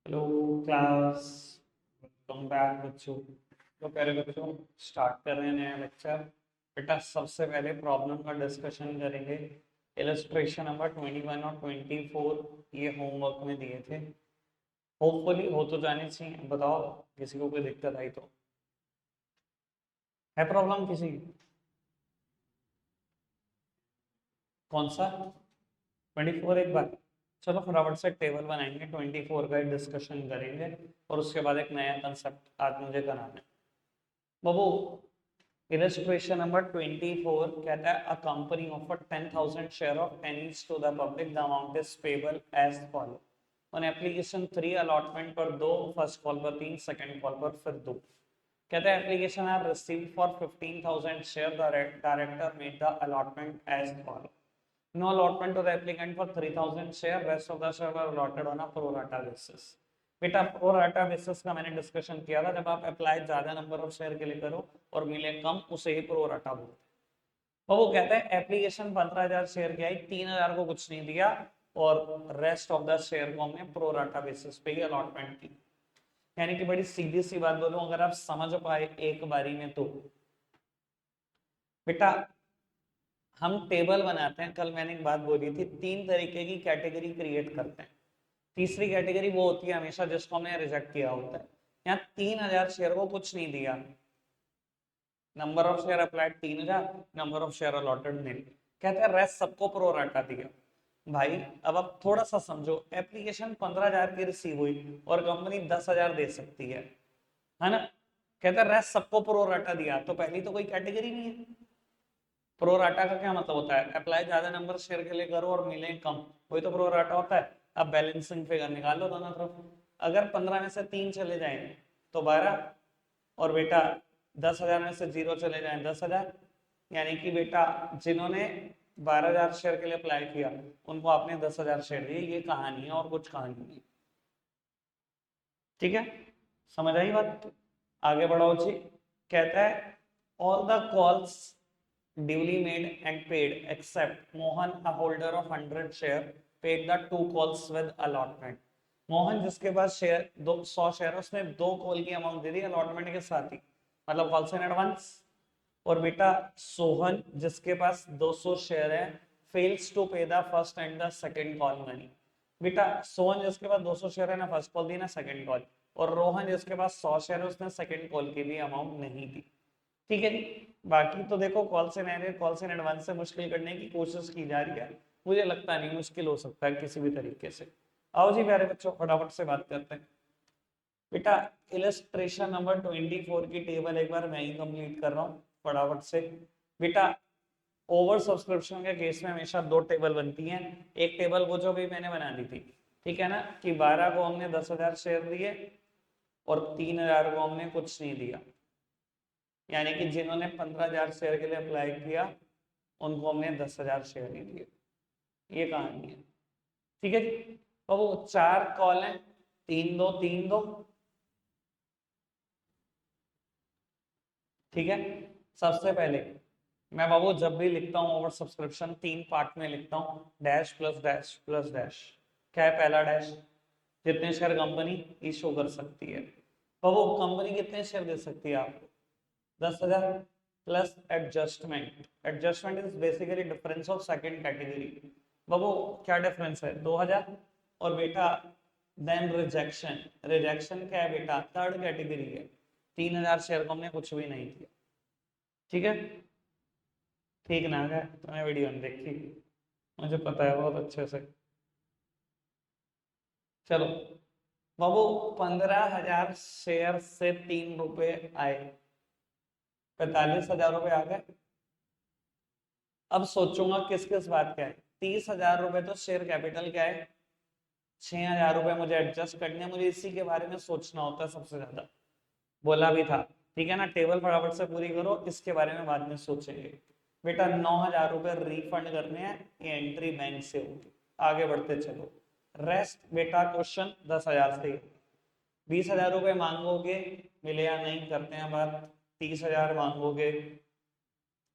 Hello class, welcome back बच्चों। तो प्यारे बच्चों, स्टार्ट कर रहे हैं नया लेक्चर। बेटा सबसे पहले प्रॉब्लम का डिस्कशन करेंगे। इलस्ट्रेशन नंबर 21 और 24 ये होमवर्क में दिए थे। होपफुली हो तो जाने चाहिए। बताओ किसी को कोई दिक्कत आई तो। है प्रॉब्लम किसी की? कौन सा? 24 एक बार। चलो फटाफट से टेबल बनाएंगे, 24 का डिस्कशन करेंगे और उसके बाद एक नया कंसेप्ट आज मुझे कराना है बाबू। Illustration number 24 कहता है a company offered 10,000 share of 10 each to the public. The amount is payable as follow. On application 3 allotment पर 2, फर्स्ट कॉल पर 3, सेकंड कॉल पर फिर 2। कहता है application are received for 15,000 share, the director made the allotment as follow. No allotment to the applicant for 3,000 share. Rest of the share were allotted on a pro rata basis. बेटा pro rata basis का मैंने discussion किया था। जब आप apply ज्यादा number of share के लिए करो और मिले कम, उसे ही प्रो राटा बोलते हैं। और वो कहता है एप्लीकेशन 15,000 शेयर की आई, 3,000 को कुछ नहीं दिया और रेस्ट ऑफ द शेयर को हमने प्रो राटा बेसिस पे ही अलॉटमेंट की। यानी कि बड़ी सीधी सी बात बोलूं, अगर आप समझ पाए एक बारी में तो बेटा हम टेबल बनाते हैं। कल मैंने एक बात बोली थी, 3 तरीके की कैटेगरी क्रिएट करते हैं। तीसरी कैटेगरी वो होती है हमेशा जिसको हमने रिजेक्ट किया होता है। यहाँ 3,000 शेयर को कुछ नहीं दिया, number of share applied 3,000, number of share allotted नहीं। कहते हैं रेस्ट सबको प्रो राटा दिया। भाई अब आप थोड़ा सा समझो, एप्लीकेशन 15,000 की रिसीव हुई और कंपनी 10,000 दे सकती है ना। कहते हैं रेस्ट सबको प्रो राटा दिया, तो पहली तो कोई कैटेगरी नहीं है। प्रो राटा का क्या मतलब होता है? अप्लाई ज्यादा नंबर शेयर के लिए करो और मिले कम, वही तो प्रो राटा होता है। अब बैलेंसिंग फिगर निकाल लो दोनों तरफ। अगर 15 में से 3 चले जाए तो 12, और बेटा 10,000 में से 0 चले जाए 10,000। यानी कि बेटा जिन्होंने 12,000 शेयर के लिए अप्लाई किया उनको आपने 10,000 शेयर दिए। ये कहानी है और कुछ कहानी नहीं। ठीक है, समझ आई बात? आगे बढ़ाओ जी। कहता है all the calls duly made and paid except Mohan, a holder of 100 share, paid the 2 calls with allotment. Mohan जिसके पास शेयर 100 शेयर, उसने 2 कॉल की अमाउंट दे दी अलॉटमेंट के साथ ही, मतलब कॉल्स इन एडवांस। और बेटा सोहन जिसके पास 200 शेयर है, फेल्स टू पे the first and the second call money. बेटा सोहन जिसके पास 200 शेयर है ना फर्स्ट कॉल दी ना सेकंड कॉल, और रोहन जिसके पास 100 शेयर है उसने सेकंड कॉल की भी अमाउंट नहीं दी। ठीक है जी। बाकी तो देखो कॉल से एडवांस से मुश्किल करने की कोशिश की जा रही है। मुझे लगता नहीं मुश्किल हो सकता है किसी भी तरीके से। आओ जी प्यारे बच्चों, फटाफट से बात करते हैं। बेटा इलस्ट्रेशन नंबर 24 की टेबल एक बार मैं ही कंप्लीट कर रहा हूँ फटाफट से। बेटा ओवर सब्सक्रिप्शन के केस में हमेशा 2 टेबल बनती हैं। एक टेबल वो जो भी मैंने बना दी थी, ठीक है ना, कि 12 को हमने 10,000 शेयर दिए और 3,000 को हमने कुछ नहीं दिया। यानी कि जिन्होंने 15,000 शेयर के लिए अप्लाई किया उनको हमने 10,000 शेयर ही दिए। ये कहानी है। ठीक है जी। तो वो 4 कॉल है, 3 2 3 2। ठीक है। सबसे पहले मैं बाबू जब भी लिखता हूँ ओवर सब्सक्रिप्शन 3 पार्ट में लिखता हूँ, dash plus dash plus dash. क्या है पहला डैश? जितने शेयर कंपनी इशू कर सकती है। बाबू कंपनी कितने शेयर दे सकती है आपको? 10,000 plus adjustment. Adjustment is basically difference of second category. बाबू क्या डिफरेंस है? 2,000। और बेटा देन रिजेक्शन। रिजेक्शन क्या है बेटा? थर्ड कैटेगरी है। 3,000 शेयर को हमने कुछ भी नहीं किया। ठीक है, ठीक ना है? तुमने वीडियो नहीं देखी, मुझे पता है बहुत अच्छे से। चलो बाबू 15,000 शेयर से 3 रुपए आए, 45,000 रुपए आ गए। अब सोचूंगा किस किस बात क्या है। 30,000 रुपए तो शेयर कैपिटल क्या है, 6,000 रुपए मुझे एडजस्ट करने हैं। मुझे इसी के बारे में सोचना होता है सबसे ज्यादा, बोला भी था। ठीक है ना, टेबल फटाफट से पूरी करो, इसके बारे में बाद में सोचेंगे। बेटा 9,000 रुपए रिफंड करने हैं, ये एंट्री बैंक से होगी। आगे बढ़ते चलो। रेस्ट बेटा क्वेश्चन 10,000 से 20,000 रुपए मांगोगे, मिले या नहीं करते हैं बात। 30,000 मांगोगे,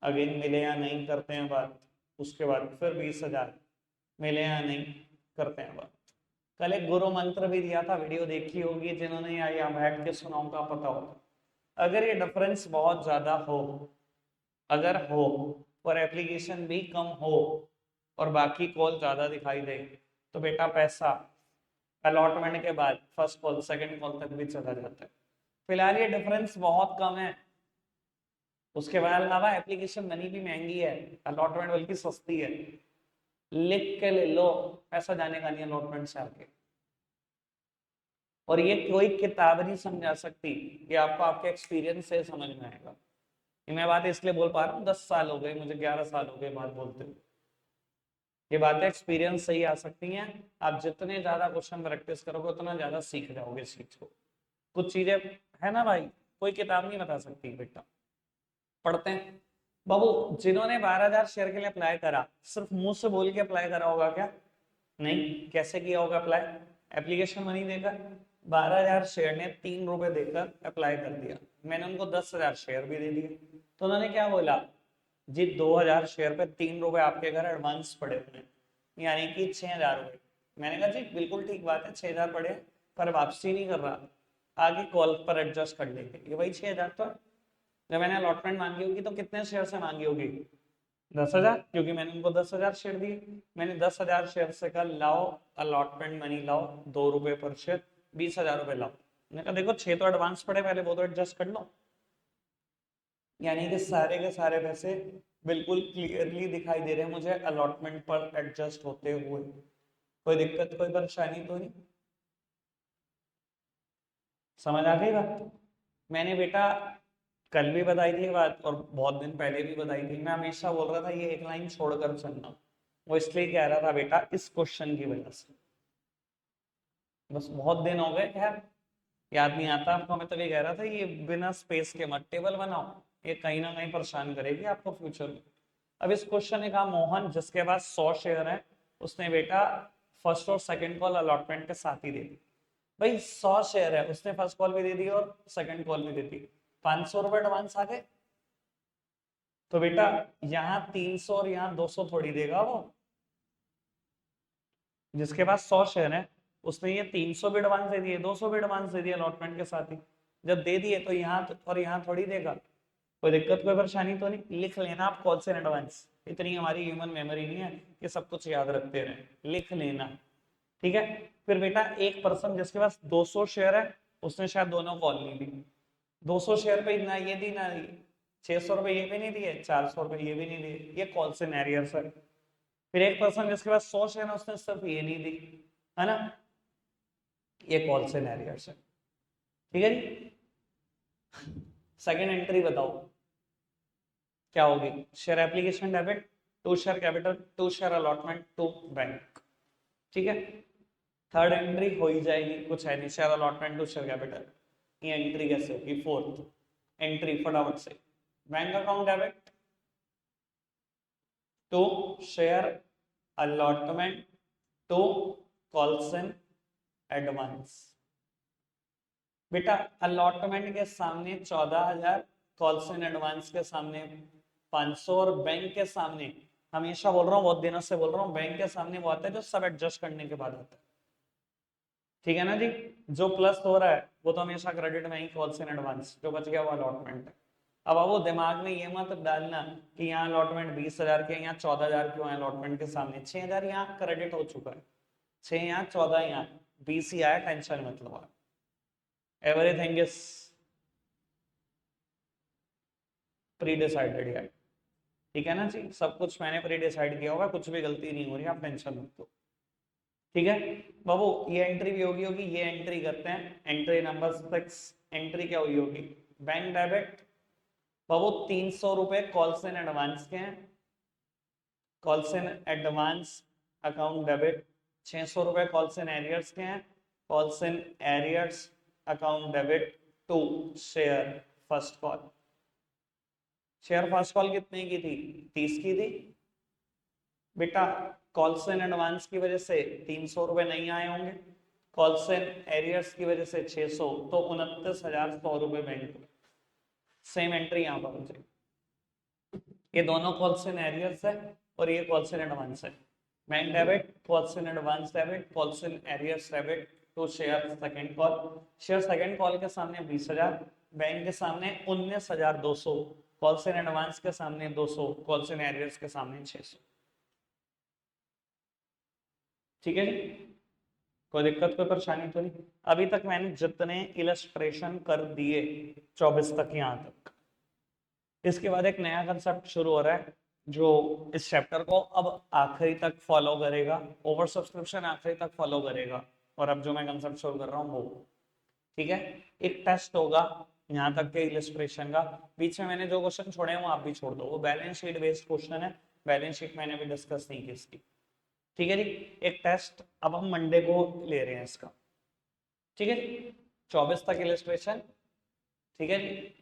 अगेन मिले या नहीं करते हैं बात। उसके बाद फिर 20,000, मिले या नहीं करते हैं बात। कल एक गुरु मंत्र भी दिया था, वीडियो देखी होगी जिन्होंने, या यहाँ बैठ के सुना होगा, पता होगा। अगर ये डिफरेंस बहुत ज्यादा हो, अगर हो और एप्लीकेशन भी कम हो और बाकी कॉल ज्यादा दिखाई दे, तो बेटा पैसा अलॉटमेंट के बाद फर्स्ट कॉल सेकंड कॉल तक भी चला जाता है। फिलहाल ये डिफरेंस बहुत कम है। उसके अलावा एप्लीकेशन मनी भी महंगी है, अलॉटमेंट बल्कि सस्ती है। लिख के ले लो, पैसा जाने का नहीं अलॉटमेंट से आके। और ये कोई किताब नहीं समझा सकती, ये आपको आपके एक्सपीरियंस से समझ में आएगा। ये मैं बात इसलिए बोल पा रहा हूँ, 10 साल हो गए मुझे, 11 साल हो गए बात बोलते हुए। ये बातें एक्सपीरियंस से ही आ सकती हैं। आप जितने ज्यादा क्वेश्चन प्रैक्टिस करोगे उतना ज्यादा सीख जाओगे इस चीज को। कुछ चीजें है ना भाई, कोई किताब नहीं बता सकती बेटा। पढ़ते हैं बाबू। जिन्होंने 12,000 शेयर के लिए अप्लाई करा, सिर्फ मुंह से बोल के अप्लाई करा होगा क्या? नहीं। कैसे किया होगा अप्लाई? एप्लीकेशन मनी देकर 12,000 शेयर ने 3 रुपए देकर अप्लाई कर दिया। मैंने उनको 10,000 शेयर भी दे दिए, तो उन्होंने क्या बोला जी, 2,000 शेयर पे 3 रुपए आपके घर एडवांस पड़े हुए, यानी कि 6,000 रुपए। मैंने कहा जी बिल्कुल ठीक बात है, 6,000 पड़े, पर वापसी नहीं कर रहा, आगे कॉल पर एडजस्ट कर लेंगे। ये वही 6,000 तो है। जब मैंने अलॉटमेंट मांगी होगी तो कितने शेयर से मांगी होगी? 10,000, क्योंकि मैंने उनको 10,000 शेयर दिए। मैंने 10,000 शेयर से कहा लाओ अलॉटमेंट मनी लाओ, 2 रुपए पर शेयर, 20,000 रुपए लाओ। मैंने कहा देखो 6 तो एडवांस पड़े, पहले वो तो एडजस्ट कर लो। यानी कि सारे के सारे पैसे बिल्कुल क्लियरली दिखाई दे रहे हैं मुझे अलॉटमेंट पर एडजस्ट होते हुए। कोई दिक्कत कोई परेशानी तो नहीं? समझ आ गई बात? मैंने बेटा कल भी बताई थी बात और बहुत दिन पहले भी बताई थी। मैं हमेशा बोल रहा था ये एक लाइन छोड़कर चलना, वो इसलिए कह रहा था बेटा इस क्वेश्चन की वजह से। बस बहुत दिन हो गए, खैर याद नहीं आता आपको। मैं तभी कह रहा था ये बिना स्पेस के मत टेबल बनाओ, ये कहीं ना कहीं परेशान करेगी आपको फ्यूचर में। अब इस क्वेश्चन ने कहा मोहन जिसके पास 100 शेयर है, उसने बेटा फर्स्ट और सेकंड कॉल अलॉटमेंट के साथ ही दे दी। भाई 100 शेयर है, उसने फर्स्ट कॉल भी दे दी और सेकंड कॉल भी दे दी, 500 रुपए एडवांस आ गए। तो बेटा यहाँ 300 और यहाँ 200 थोड़ी देगा वो। जिसके पास 100 शेयर है उसने ये 300 भी एडवांस दे दिए, 200 भी एडवांस दे दिए अलॉटमेंट के साथ ही। जब दे दिए तो यहाँ और यहाँ थोड़ी देगा। कोई दिक्कत कोई परेशानी तो नहीं? लिख लेना आप कॉल से एडवांस, इतनी हमारी ह्यूमन मेमोरी नहीं है कि सब कुछ याद रखते रहे, लिख लेना। ठीक है। फिर बेटा एक पर्सन जिसके पास 200 शेयर है, उसने शायद दोनों कॉल नहीं ली। 200 शेयर पे ना ये दी ना दी, 600 रुपए ये भी नहीं दिए, 400 रुपए ये भी नहीं दिए, ये कॉल से एरियर्स है। फिर एक पर्सन जिसके पास 100 शेयर है, उसने सिर्फ ये नहीं दी, है ना, ये कॉल से एरियर्स है। ठीक है जी। सेकेंड एंट्री बताओ क्या होगी? Share application debit, to share capital, to share allotment, to bank. ठीक है। थर्ड एंट्री हो ही जाएगी, कुछ है नहीं, share allotment to share capital. ये एंट्री कैसे होगी? फोर्थ एंट्री फटाफट से, bank account debit to share allotment to calls in advance. बेटा अलॉटमेंट के सामने 14,000, कॉल्सन एडवांस के सामने 500 और बैंक के सामने, हमेशा बोल रहा हूँ बहुत दिनों से बोल रहा हूँ, बैंक के सामने वो आता है जो सब एडजस्ट करने के बाद आता है। ठीक है ना जी? जो प्लस हो रहा है वो तो हमेशा क्रेडिट में ही, कॉल्सन एडवांस, जो बच गया वो अलॉटमेंट है। अब वो दिमाग में ये मत डालना कि यहाँ अलॉटमेंट 20,000 के, यहाँ 14,000 क्यों है अलॉटमेंट के सामने। 6,000 यहाँ क्रेडिट हो चुका है, 6 यहाँ 14 यहाँ 20 ही आया, टेंशन मत लो। एवरीथिंग इज प्री डिसाइडेड यार। ठीक है ना जी? सब कुछ मैंने प्री डिसाइड किया होगा, कुछ भी गलती नहीं हो रही, आप टेंशन मत लो। ठीक है बाबू, ये एंट्री भी होगी। ये एंट्री करते हैं, एंट्री नंबर 6। एंट्री क्या हुई होगी? बैंक डेबिट बाबू 300 रुपए कॉल्सन एडवांस के हैं, कॉल्सन एडवांस अकाउंट डेबिट। 600 रुपए कॉल्सन एरियर्स के हैं, calls in arrears account debit to share first call. Share first call कितने की थी? 30 की थी। बेटा कॉल्सन एडवांस की वजह से 300 रुपए नहीं आए होंगे, कॉल्सन एरियर्स की वजह से 600, तो 29,100 रुपए बैंक। सेम एंट्री यहाँ पर। ये दोनों कॉल्सन एरियर्स है और ये कॉल्सन एडवांस है। Bank debit calls in advance debit calls in arrears debit to share second call. Share second call के सामने 20,000, बैंक के सामने 19,200, कॉल्स इन एडवांस के सामने 200, कॉल्स इन एरियर्स के सामने 600। ठीक है जी, कोई दिक्कत कोई परेशानी तो नहीं? अभी तक मैंने जितने इलस्ट्रेशन कर दिए 24 तक यहाँ तक, इसके बाद एक नया कंसेप्ट शुरू हो रहा है जो इस चैप्टर को अब आखिरी तक फॉलो करेगा, ओवर सब्सक्रिप्शन आखिरी तक फॉलो करेगा। और अब जो मैं कंसेप्ट शुरू कर रहा हूँ वो, ठीक है, एक टेस्ट होगा यहाँ तक के इलस्ट्रेशन का। बीच में मैंने जो क्वेश्चन छोड़े हैं वो आप भी छोड़ दो, वो बैलेंस शीट बेस्ड क्वेश्चन है, बैलेंस शीट मैंने भी डिस्कस नहीं की इसकी। ठीक है जी, एक टेस्ट अब हम मंडे को ले रहे हैं इसका। ठीक है जी, 24 तक इलस्ट्रेशन। ठीक है जी,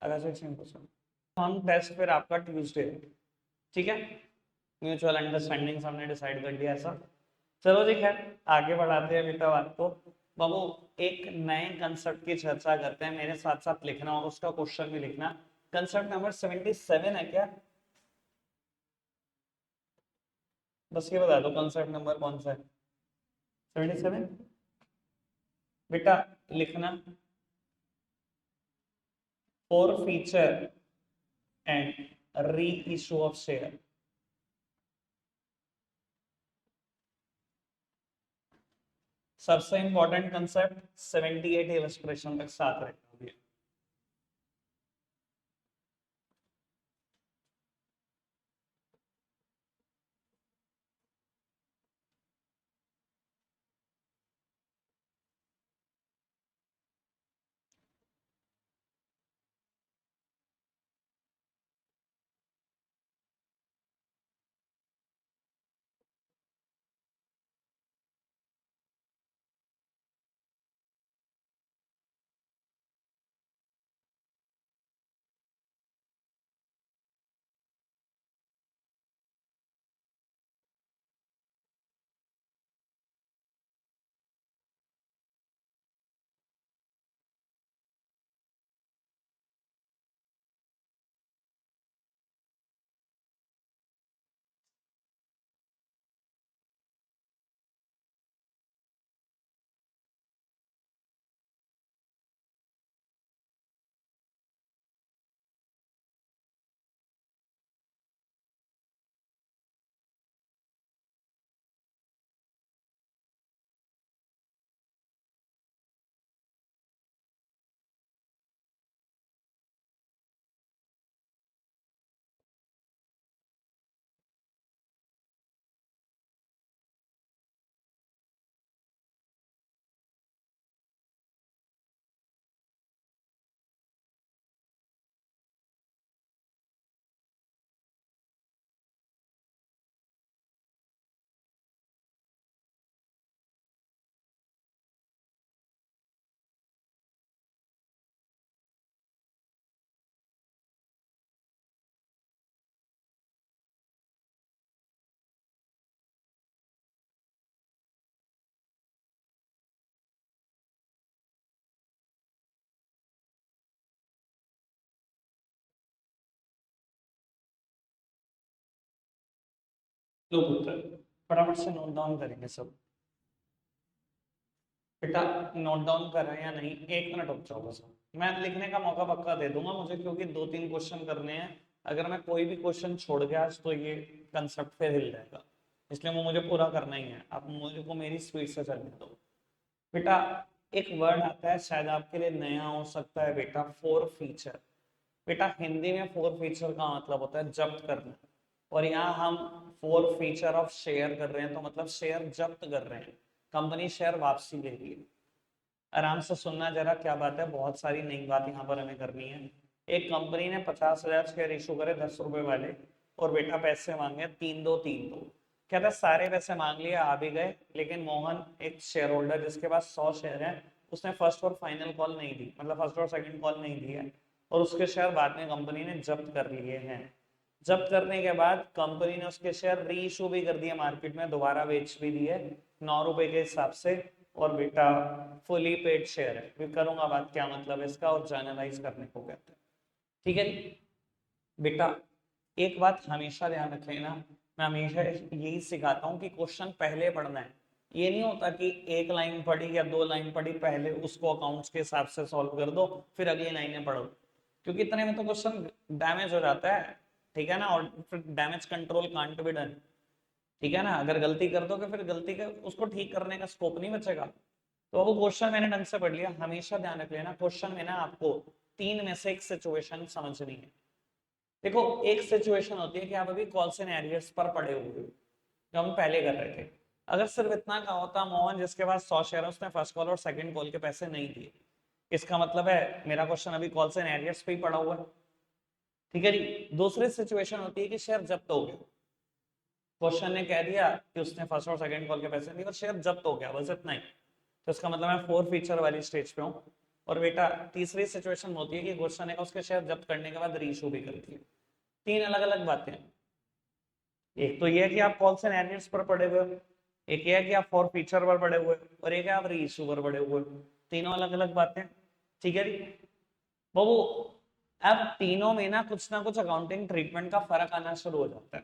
अगर से क्वेश्चन हम टेस्ट फिर आपका ट्यूसडे। ठीक है, म्यूचुअल अंडरस्टैंडिंग हमने डिसाइड कर लिया ऐसा। चलो जी, खैर आगे बढ़ाते हैं बेटा बात को। बाबू एक नए कंसेप्ट की चर्चा करते हैं, मेरे साथ साथ लिखना और उसका क्वेश्चन भी लिखना। कंसेप्ट नंबर 77 है क्या? बस ये बता दो कंसेप्ट नंबर कौन सा है? 77 बेटा लिखना। Four feature and re issue of share. सबसे इंपॉर्टेंट कंसेप्ट 78 इलस्ट्रेशन तक साथ रहेगा। लो पुत्र, फटाफट से नोट डाउन करेंगे सब। बेटा नोट डाउन कर रहे हैं या नहीं? 1 मिनट रुक जाओ बस, मैं लिखने का मौका पक्का दे दूंगा मुझे, क्योंकि 2-3 क्वेश्चन करने हैं। अगर मैं कोई भी क्वेश्चन छोड़ गया आज तो ये कंसेप्ट फिर हिल जाएगा, इसलिए वो मुझे पूरा करना ही है। आप मुझे को मेरी स्पीड से चलने दो। बेटा एक वर्ड आता है, शायद आपके लिए नया हो सकता है बेटा, फोर फीचर। बेटा हिंदी में फोर फीचर का मतलब होता है जब्त करना, और यहाँ हम फोर फीचर ऑफ शेयर कर रहे हैं तो मतलब शेयर जब्त कर रहे हैं, कंपनी शेयर वापसी ले रही है। आराम से सुनना जरा, क्या बात है, बहुत सारी नई बात यहाँ पर हमें करनी है। एक कंपनी ने 50,000 शेयर इशू करे 10 रुपए वाले, और बेटा पैसे मांगे 3-2-3-2। कहता है सारे पैसे मांग लिए, आ भी गए, लेकिन मोहन एक शेयर होल्डर जिसके पास 100 शेयर है, उसने फर्स्ट और फाइनल कॉल नहीं दी, मतलब फर्स्ट और सेकंड कॉल नहीं दी है, और उसके शेयर बाद में कंपनी ने जब्त कर लिए हैं। जब्त करने के बाद कंपनी ने उसके शेयर री इशू भी कर दिए मार्केट में, दोबारा बेच भी दिए 9 रुपए के हिसाब से, और बेटा फुली पेड शेयर है। फिर करूंगा बात क्या मतलब है इसका, और जर्नलाइज करने को कहते हैं। ठीक है बेटा, एक बात हमेशा ध्यान रख लेना, मैं हमेशा यही सिखाता हूँ कि क्वेश्चन पहले पढ़ना है। ये नहीं होता कि एक लाइन पढ़ी या दो लाइन पढ़ी, पहले उसको अकाउंट्स के हिसाब से सॉल्व कर दो, फिर अगली लाइनें पढ़ो, क्योंकि इतने में तो क्वेश्चन डैमेज हो जाता है, ठीक है ना। और फिर damage control can't be done, ठीक है ना। अगर गलती कर दोगे फिर गलती का उसको ठीक करने का स्कोप नहीं बचेगा। तो अब वो क्वेश्चन मैंने ढंग से पढ़ लिया। हमेशा ध्यान रख लेना क्वेश्चन में ना आपको तीन में से एक सिचुएशन समझनी है। देखो, एक सिचुएशन होती है कि आप अभी कॉल सिनेरियोस पर पड़े हुए हो, जो हम पहले कर रहे थे। अगर सिर्फ इतना का होता, मोहन जिसके पास 100 शेयर है उसने फर्स्ट कॉल और सेकंड कॉल के पैसे नहीं दिए, इसका मतलब है मेरा क्वेश्चन अभी कॉल सिनेरियोस पे ही पड़ा हुआ है, ठीक है जी। दूसरी सिचुएशन होती है कि शेयर जब्त हो गया, क्वेश्चन ने कह दिया कि उसने फर्स्ट और सेकंड कॉल के पैसे नहीं और शेयर जब्त हो गया, बस इतना ही। तो इसका मतलब मैं फोर फीचर वाली स्टेज पे हूँ। और बेटा तीसरी सिचुएशन होती है कि क्वेश्चन ने उसके शेयर जब्त करने के बाद रीइशू भी कर दिए। तीन अलग अलग बातें हैं। एक तो ये है कि आप कॉल सिनेरियोस पर पड़े हुए हो, एक ये है कि आप फॉर फीचर पर पड़े हुए हो, और एक है आप रीइशू पर पड़े हुए हो। तीनों अलग अलग बातें, ठीक है जी बाबू। अब तीनों में ना कुछ अकाउंटिंग ट्रीटमेंट का फर्क आना शुरू हो जाता है,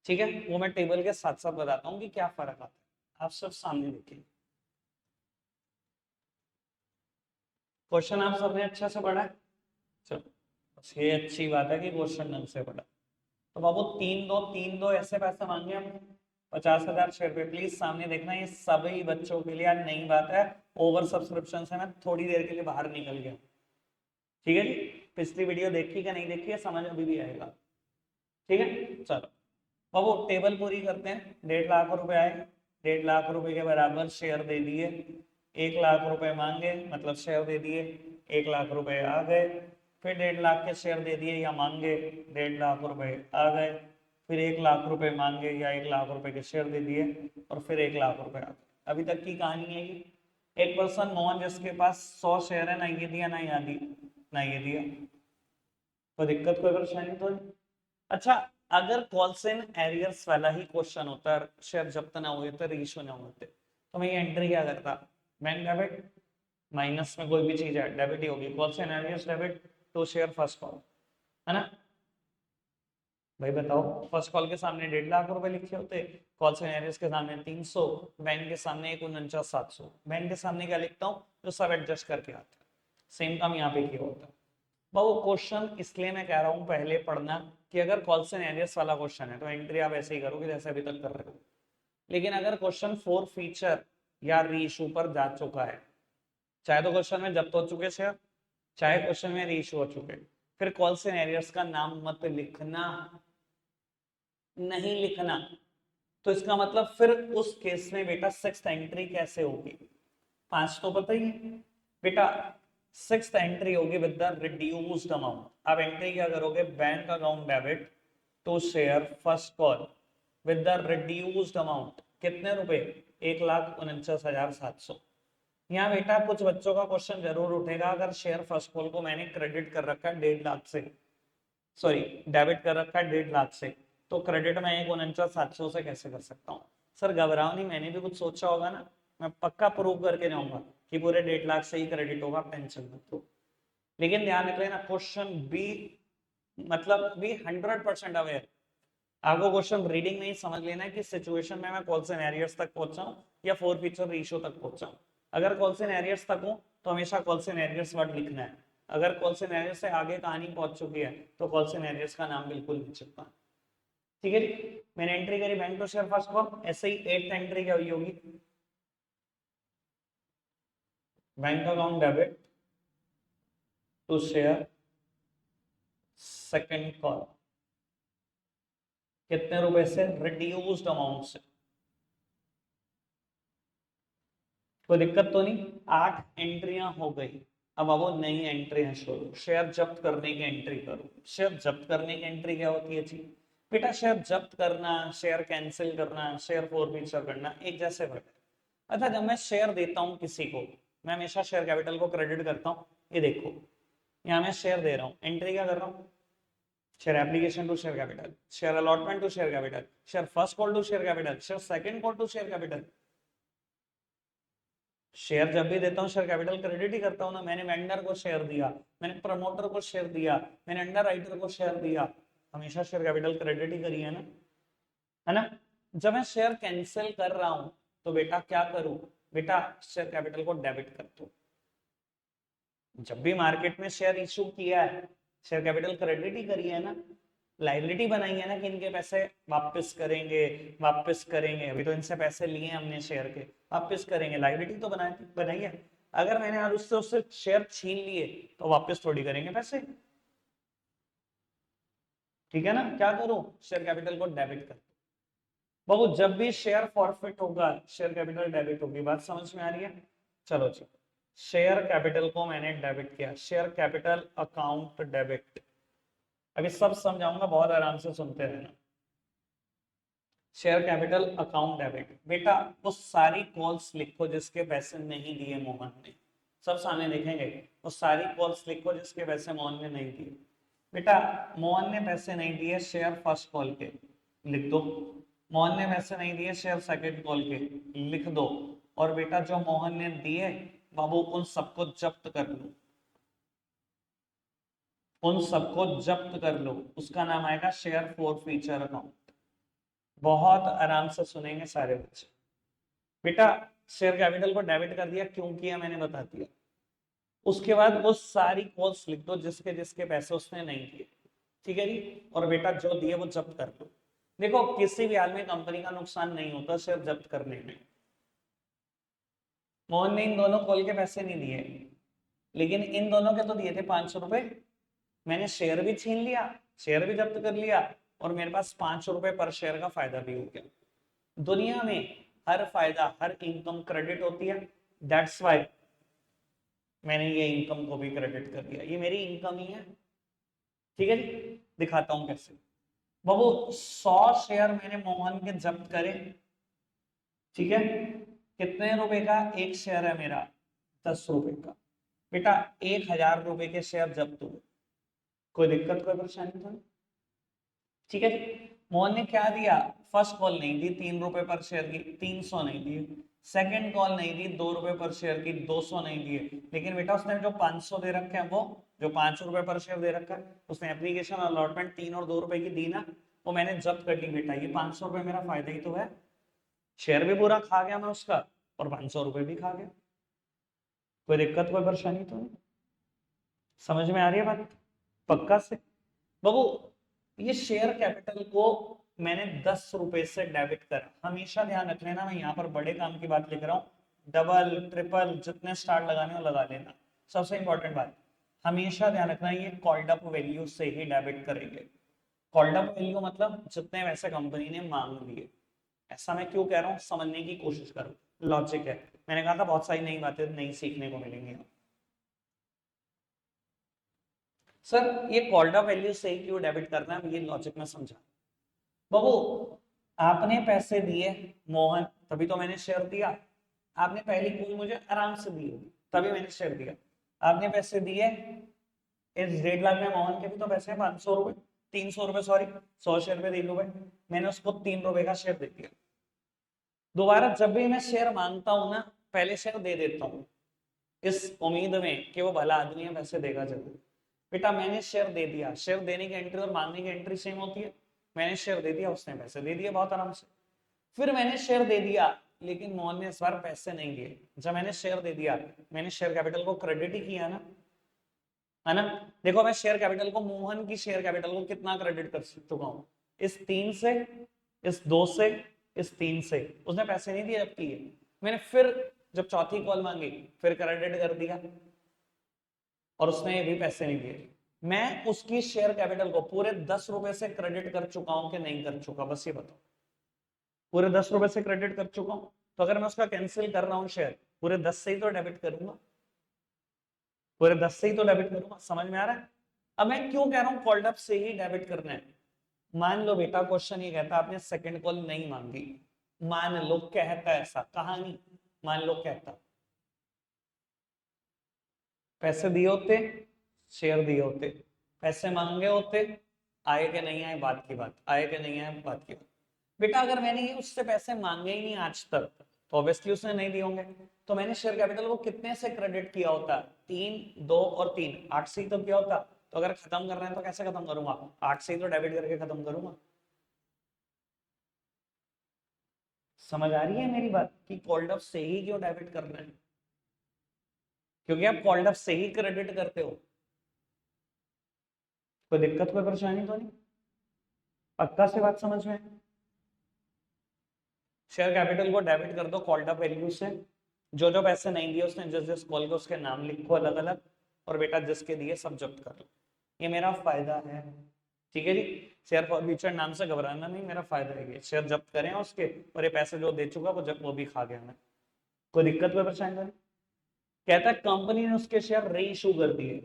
ठीक है। वो मैं टेबल के साथ साथ बताता हूँ कि क्या फर्क आता है, आप सब सामने देखिए। क्वेश्चन आप सबने अच्छे से पढ़ा है, चलो बस ये अच्छी बात है कि क्वेश्चन ढंग से पढ़ा। तो बाबू तीन दो ऐसे पैसे मांगे हम, 50,000 शेयर पे। प्लीज सामने देखना, ये सभी बच्चों के लिए आज नई बात है। ओवर सब्सक्रिप्शन से मैं थोड़ी देर के लिए बाहर निकल गया, ठीक है जी। पिछली वीडियो देखी क्या नहीं देखी है, समझ अभी भी आएगा, ठीक है। चलो बाबू टेबल पूरी करते हैं। 1.5 लाख रुपए आए, 1.5 लाख रुपए के बराबर शेयर दे दिए। 1 लाख रुपए मांगे मतलब शेयर दे दिए, 1 लाख रुपए आ गए। फिर 1.5 लाख के शेयर दे दिए या मांगे, 1.5 लाख रुपए आ गए। फिर 1 लाख रुपए मांगे या 1 लाख रुपए के शेयर दे दिए, और फिर 1 लाख रुपए आ गए। अभी तक की कहानी है ये। एक पर्सन मोहन जिसके पास 100 शेयर है, ना ये दिया ना यहाँ दिया ना ये दिया, कोई दिक्कत कोई परेशानी तो नहीं। अच्छा, अगर कॉल्सन एरियर्स वाला ही क्वेश्चन होता, शेयर जब्त ना हुए तो रीइशू ना होते, तो मैं ये एंट्री क्या करता, बैंक डेबिट, माइनस में कोई भी चीज है डेबिट ही होगी, calls in arrears debit to share first call, है ना। भाई बताओ, फर्स्ट कॉल के सामने 1.5 लाख रुपए लिखे होते, कॉल्सन एरियर्स के सामने 300, बैंक के सामने 149,700। बैंक के सामने क्या लिखता हूँ, जो सब एडजस्ट करके आता है। सेम काम यहाँ पे किया होता है। वो क्वेश्चन इसलिए मैं कह रहा हूं पहले पढ़ना, कि अगर कॉल्सन एरियस वाला क्वेश्चन है तो एंट्री आप ऐसे ही करोगे जैसे अभी तक कर रहे हो। लेकिन अगर क्वेश्चन फोर फीचर या रीइशू पर जा चुका है, चाहे तो क्वेश्चन में जब्त हो चुके शेयर, चाहे क्वेश्चन में रीइशू हो चुके, फिर कॉल्सन एरियस का नाम मत लिखना, नहीं लिखना। तो इसका मतलब फिर उस केस में बेटा सिक्स्थ एंट्री कैसे होगी, पांच तो पता ही है बेटा। सिक्स्थ एंट्री होगी विद द रिड्यूस्ड अमाउंट। अब एंट्री क्या करोगे, bank account debit to share first call with the reduced amount, कितने रुपए, 1,49,700। यहाँ बेटा कुछ बच्चों का क्वेश्चन जरूर उठेगा, अगर शेयर फर्स्ट कॉल को मैंने क्रेडिट कर रखा है 1.5 लाख से, सॉरी डेबिट कर रखा है 1.5 लाख से, तो क्रेडिट मैं 1,49,700 से कैसे कर सकता हूँ। सर घबराओ नहीं, मैंने भी कुछ सोचा होगा ना, मैं पक्का प्रूव करके जाऊंगा कि पूरे 1.5 लाख से ही क्रेडिट होगा, आप टेंशन मत लो। लेकिन ध्यान रख लेना, क्वेश्चन बी मतलब बी 100% अवेयर। आपको क्वेश्चन रीडिंग में ही समझ लेना है कि सिचुएशन में मैं कॉल सिनेरियोस तक पहुंचा हूं या फोर फीचर रेशियो तक पहुंचा हूं। अगर कॉल सिनेरियोस तक हूं तो हमेशा कॉल सिनेरियोस वर्ड लिखना है। अगर कॉल सिनेरियोस से आगे कहानी पहुंच चुकी है तो कॉल सिनेरियोस का नाम बिल्कुल नहीं छिपता, ठीक है जी। मैंने एंट्री करी bank to share first call, ऐसे ही एट्थ एंट्री क्या हुई होगी, bank account debit to share second call, कितने रुपए से, रिड्यूस्ड अमाउंट से। कोई दिक्कत तो नहीं, 8 एंट्रियां हो गई। अब वो नई एंट्री है शुरू, शेयर जब्त करने की एंट्री करो। शेयर जब्त करने की एंट्री क्या होती है जी, बेटा शेयर जब्त करना, शेयर कैंसिल करना, शेयर फोरफीचर करना एक जैसे वर्ड है। अच्छा, जब मैं शेयर देता हूं किसी को, मैं हमेशा शेयर कैपिटल को क्रेडिट करता हूँ। ये देखो, यहाँ मैं शेयर दे रहा हूँ, एंट्री क्या कर रहा हूँ, share application to share capital, share allotment to share capital, share first call to share capital, share second call to share capital. Share जब भी देता हूँ शेयर कैपिटल क्रेडिट ही करता हूँ ना। मैंने वेंडर को शेयर दिया, मैंने प्रमोटर को शेयर दिया, मैंने अंडर राइटर को शेयर दिया, हमेशा शेयर कैपिटल क्रेडिट ही करी है ना। है ना। जब मैं शेयर कैंसिल कर रहा हूं तो बेटा क्या करूं, बेटा शेयर कैपिटल को डेबिट कर दो। जब भी मार्केट में शेयर इशू किया है, शेयर कैपिटल क्रेडिट ही करी है ना, लाइबिलिटी बनाई है ना कि इनके पैसे वापस करेंगे, वापस करेंगे, अभी तो इनसे पैसे लिए हमने शेयर के, वापस करेंगे, लाइबिलिटी तो बनाई बनाई है। अगर मैंने आज उससे उससे शेयर छीन लिए तो वापस थोड़ी करेंगे पैसे, ठीक है ना। क्या करूं, शेयर कैपिटल को डेबिट कर। बाबू जब भी शेयर फॉरफिट होगा शेयर कैपिटल डेबिट होगी, बात समझ में आ रही है। चलो जी, शेयर कैपिटल को मैंने डेबिट किया, शेयर कैपिटल अकाउंट डेबिट। अभी सब समझाऊंगा, बहुत आराम से सुनते रहना। शेयर कैपिटल अकाउंट डेबिट, बेटा वो सारी कॉल्स लिखो जिसके पैसे नहीं दिए मोहन ने, सब सामने देखेंगे। वो सारी कॉल्स लिखो जिसके पैसे मोहन ने नहीं दिए। बेटा मोहन ने पैसे नहीं दिए शेयर फर्स्ट कॉल के, लिख दो। मोहन ने पैसे नहीं दिए शेयर सेकंड कॉल के, लिख दो। और बेटा जो मोहन ने दिए बाबू उन सबको जब्त कर लो, उन सबको जब्त कर लो, उसका नाम आएगा शेयर फॉर फ्यूचर अकाउंट। बहुत आराम से सुनेंगे सारे बच्चे। बेटा शेयर कैपिटल को डेबिट कर दिया, क्यों किया मैंने बता दिया। उसके बाद वो सारी कॉल्स लिख दो जिसके जिसके पैसे उसने नहीं दिए, ठीक है जी। और बेटा जो दिए वो जब्त कर लो। देखो किसी भी हाल में कंपनी का नुकसान नहीं होता सिर्फ जब्त करने में। मोहन ने इन दोनों कॉल के पैसे नहीं दिए, लेकिन इन दोनों के तो दिए थे 500 रुपए। मैंने शेयर भी छीन लिया, शेयर भी जब्त कर लिया, और मेरे पास 500 रुपए पर शेयर का फायदा भी हो गया। दुनिया में हर फायदा, हर इनकम क्रेडिट होती है, दैट्स वाई मैंने ये इनकम को भी क्रेडिट कर दिया, ये मेरी इनकम ही है, ठीक है जी। दिखाता हूं कैसे। बाबू 100 शेयर मैंने मोहन के जब्त करे, ठीक है। कितने रुपए का एक शेयर है मेरा, 10 रुपए का। बेटा 1000 रुपए के शेयर जब्त हुए, कोई दिक्कत कोई परेशानी तो नहीं, ठीक है जी। मोहन ने क्या दिया, फर्स्ट कॉल नहीं दी 3 रुपए पर शेयर की, 300 नहीं दिए। सेकंड कॉल नहीं दी 2 रुपए पर शेयर की, 200 नहीं दिए। लेकिन बेटा उसने जो 500 दे रखे हैं, वो जो 5 रुपए पर शेयर दे रखा है, उसने एप्लीकेशन अलॉटमेंट 3 और 2 रुपए की दी ना, वो मैंने जब्त कर ली। बेटा ये 500 रुपए मेरा फायदा ही तो है, शेयर भी पूरा खा गया मैं उसका, और 500 रुपए भी खा गया, कोई दिक्कत कोई परेशानी तो नहीं। समझ में आ रही है बात, पक्का से। बाबू ये शेयर कैपिटल को मैंने 10 रुपए से डेबिट करा, हमेशा ध्यान रख लेना, मैं यहाँ पर बड़े काम की बात लिख रहा हूँ, डबल ट्रिपल जितने स्टार लगाने हो लगा लेना। सबसे इंपॉर्टेंट बात, हमेशा ध्यान रखना ये कॉल्ड अप वैल्यू से ही डेबिट करेंगे। कॉल्ड अप वैल्यू मतलब जितने वैसे कंपनी ने मांग लिए। ऐसा मैं क्यों कह रहा हूँ, समझने की कोशिश करो, लॉजिक है। मैंने कहा था बहुत सारी नई बातें नई सीखने को मिलेंगी। सर ये कॉल्ड अप वैल्यू से ही क्यों डेबिट करना है, ये लॉजिक में समझा। बाबू आपने पैसे दिए मोहन, तभी तो मैंने शेयर दिया। आपने पहली कॉल मुझे आराम से दी होगी, तभी मैंने शेयर दिया। आपने पैसे दिए, इस 1.5 लाख में मोहन के भी तो पैसे हैं 500 रुपए, 300 रुपए सॉरी, 100 शेयर पे 3 रुपए, मैंने उसको 3 रुपए का शेयर दे दिया। दोबारा जब भी मैं शेयर मांगता हूं ना, पहले शेयर दे देता हूँ, इस उम्मीद में कि वो भला आदमी है पैसे देगा जरूर। बेटा मैंने शेयर दे दिया, शेयर देने की एंट्री और मांगने की एंट्री सेम होती है। मैंने शेयर दे दिया, उसने पैसे दे दिए बहुत आराम से। फिर मैंने शेयर दे दिया, लेकिन मोहन ने इस बार पैसे नहीं दिए। जब मैंने शेयर दे दिया, मैंने शेयर कैपिटल को क्रेडिट ही किया ना, है ना। देखो मैं शेयर कैपिटल को, मोहन की शेयर कैपिटल को कितना क्रेडिट कर चुका हूं, इस 3 से, इस 2 से, इस 3 से। उसने पैसे नहीं दिए जब किए, मैंने फिर जब चौथी कॉल मांगी फिर क्रेडिट कर दिया, और उसने ये भी पैसे नहीं दिए। मैं उसकी शेयर कैपिटल को पूरे 10 रुपए से क्रेडिट कर चुका हूं कि नहीं कर चुका, बस ये बताओ। पूरे 10 रुपए से क्रेडिट कर चुका हूं, तो अगर मैं उसका कैंसिल कर रहा हूं शेयर, पूरे 10 से ही तो डेबिट करूंगा, पूरे 10 से ही तो डेबिट करूंगा। समझ में आ रहा है। अब मैं क्यों कह रहा हूं कॉल्ड अप से ही डेबिट करना है। मान लो बेटा क्वेश्चन ये कहता आपने सेकंड कॉल नहीं मांगी, मान लो कहता ऐसा, कहानी मान लो कहता, पैसे दिए होते, शेयर दिए होते, पैसे मांगे होते, आए के नहीं आए बात की बात, आए के नहीं आए बात की बात। बेटा अगर मैंने ये उससे पैसे मांगे ही नहीं आज तक, तो ऑब्वियसली उसने नहीं दिए होंगे। तो मैंने शेयर कैपिटल को कितने से क्रेडिट किया होता, 3, 2 और 3, 8 से ही तो किया होता। तो अगर खत्म कर रहे हैं तो कैसे खत्म करूंगा, 8 से ही तो डेबिट करके खत्म करूंगा। समझ आ रही है मेरी बात कि कॉल्ड अप से ही क्यों डेबिट करना है? क्योंकि आप कॉल्ड अप से ही क्रेडिट करते हो। कोई दिक्कत कोई परेशानी तो नहीं? पक्का से बात समझ में? शेयर कैपिटल को डेबिट कर दो कॉल्ड अप वैल्यू से। जो जो पैसे नहीं दिए उसने जिस जिस कॉल के उसके नाम लिखो अलग अलग, और बेटा जिसके दिए सब जब्त कर लो। ये मेरा फायदा है, ठीक है जी। शेयर फॉरफीचर नाम से घबराना नहीं, मेरा फायदा है ये। शेयर जब्त करें उसके, और ये पैसे जो दे चुका वो भी खा गया मैं। कोई दिक्कत कोई परेशानी तो नहीं? कहता है कंपनी ने उसके शेयर री इशू कर दिए।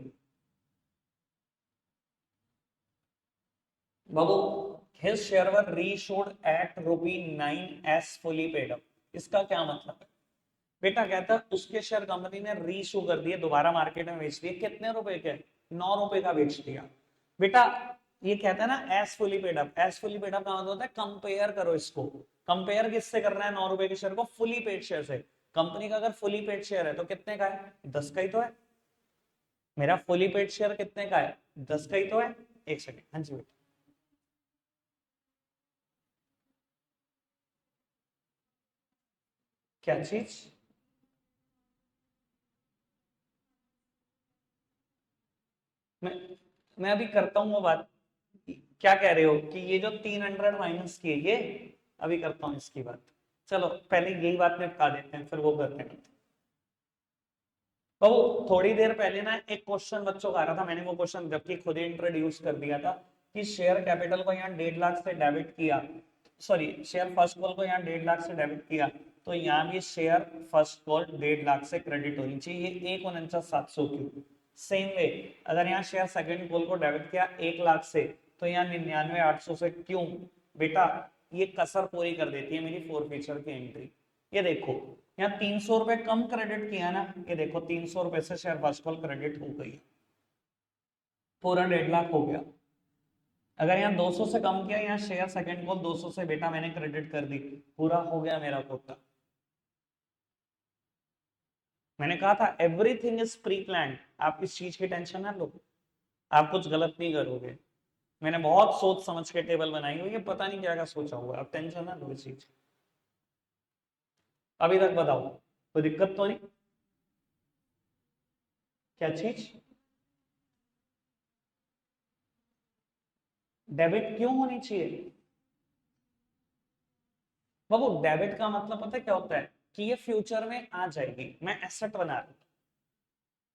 बाबू, his share were reissued at ₹9 as fully paid up। इसका क्या मतलब है? बेटा कहता है उसके शेयर कंपनी ने री इशू कर दिए, दोबारा मार्केट में बेच दिए। कितने रुपए के? 9 रुपए का बेच दिया। बेटा ये कहता है ना S fully paid up. S fully paid up का मतलब होता है कंपेयर करो इसको। कंपेयर किससे करना है? 9 रुपए के शेयर को फुली पेड शेयर से। कंपनी का अगर फुली पेड शेयर है तो कितने का है? 10 का ही तो है। मेरा फुली पेड शेयर कितने का है? 10 का ही तो है। एक सेकेंड, हाँ जी बेटा। क्या चीज? मैं मैं अभी करता हूँ वो बात। क्या कह रहे हो कि ये जो 300 माइनस की है ये? अभी करता हूँ इसकी बात। चलो पहले यही बात निपटा देते हैं, फिर वो करते हैं। तो थोड़ी देर पहले ना एक क्वेश्चन बच्चों का आ रहा था, मैंने वो क्वेश्चन जबकि खुद ही इंट्रोड्यूस कर दिया था कि शेयर कैपिटल को यहाँ 1.5 लाख से डेबिट किया, सॉरी शेयर फर्स्ट कॉल को यहाँ 1.5 लाख से डेबिट किया, तो यहाँ भी शेयर फर्स्ट कॉल 1.5 लाख से क्रेडिट होनी चाहिए, 1,49,700 की। सेम वे अगर यहाँ शेयर सेकंड कॉल को डेबिट किया 1 लाख से, तो यहाँ 99,800 से। क्यों बेटा? ये कसर पूरी कर देती है मेरी फोर फीचर की एंट्री। ये देखो यहाँ 300 रुपए कम क्रेडिट किया ना, ये देखो 300 रुपए से शेयर फर्स्ट कॉल क्रेडिट हो गई, पूरा 1.5 लाख हो गया। अगर यहाँ 200 से कम किया, यहाँ शेयर सेकंड कॉल 200 से बेटा मैंने क्रेडिट कर दी, पूरा हो गया मेरा कोटा। मैंने कहा था एवरीथिंग इज प्री प्लान, आप इस चीज की टेंशन ना लो, आप कुछ गलत नहीं करोगे। मैंने बहुत सोच समझ के टेबल बनाई हुई है, पता नहीं क्या क्या सोचा हुआ, आप टेंशन ना लो इस चीज। अभी तक बताओ कोई दिक्कत तो नहीं? क्या चीज? डेबिट क्यों होनी चाहिए? बाबू डेबिट का मतलब पता है क्या होता है? कि ये फ्यूचर में आ जाएगी, मैं एसेट बना रहा हूं।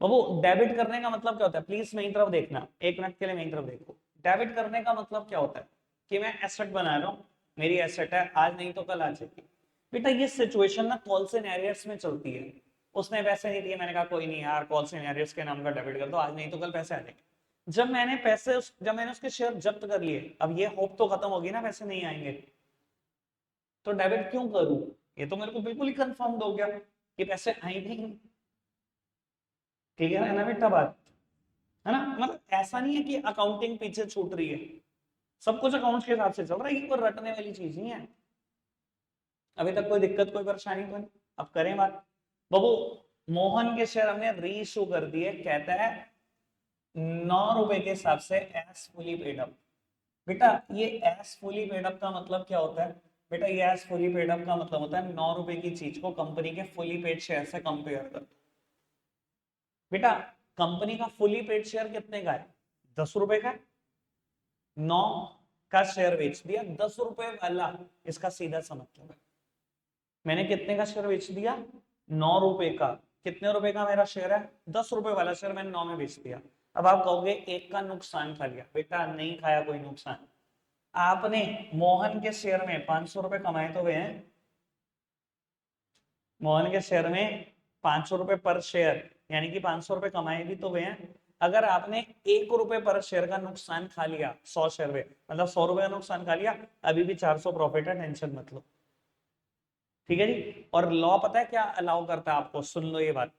बाबू डेबिट करने का मतलब क्या होता है? प्लीज मेरी तरफ देखना, एक मिनट के लिए मेरी तरफ देखो। डेबिट करने का मतलब क्या होता है? कि मैं एसेट बना रहा हूँ, मेरी एसेट है, आज नहीं तो कल आ जाएगी। बेटा ये सिचुएशन ना कॉल सिनेरियोस में चलती है। उसने पैसे नहीं दिए, मैंने कहा कोई नहीं यार कॉल सिनेरियोस के नाम का डेबिट कर दो, आज नहीं तो कल पैसे आ जाएंगे। जब मैंने उसके शेयर जब्त कर लिए, अब ये होप तो खत्म होगी ना पैसे नहीं आएंगे, तो डेबिट क्यों करूं? ये तो मेरे को बिल्कुल ही कंफर्म हो गया कि पैसे आएंगे ही। क्लियर है ना बेटा बात? है ना? मतलब ऐसा नहीं है कि अकाउंटिंग पीछे छूट रही है, सब कुछ अकाउंट्स के हिसाब से चल रहा है, ये कोई रटने वाली चीज नहीं है। अभी तक कोई दिक्कत कोई परेशानी तो नहीं? अब करें बात। बाबू मोहन के शेयर हमने री इशू कर दिए, कहता है 9 रुपए के हिसाब से एस फुली पेड अप। बेटा ये एस फुली पेड अप का मतलब क्या होता है? बेटा ये एस फुली पेड अप का मतलब होता है 9 रुपए की चीज को कंपनी के फुली पेड शेयर से कंपेयर कर। बेटा कंपनी का फुली पेड शेयर कितने का है? 10 रुपए का है। 9 का शेयर बेच दिया 10 रुपए वाला, इसका सीधा सा मतलब है मैंने कितने का शेयर बेच दिया? 9 रुपए का। कितने रुपए का मेरा शेयर है? 10 रुपए वाला शेयर मैंने 9 में बेच दिया। अब आप कहोगे एक का नुकसान खा लिया, बेटा नहीं खाया कोई नुकसान। आपने मोहन के शेयर में 500 रुपए कमाए तो हुए हैं, मोहन के शेयर में 500 रुपए पर शेयर, यानी कि 500 रुपए कमाए भी तो हुए हैं। अगर आपने 1 रुपए पर शेयर का नुकसान खा लिया 100 शेयर में, मतलब 100 रुपए का नुकसान खा लिया, अभी भी 400 प्रॉफिट है, टेंशन मत लो। ठीक है जी। और लॉ पता है क्या अलाउ करता है आपको? सुन लो ये बात।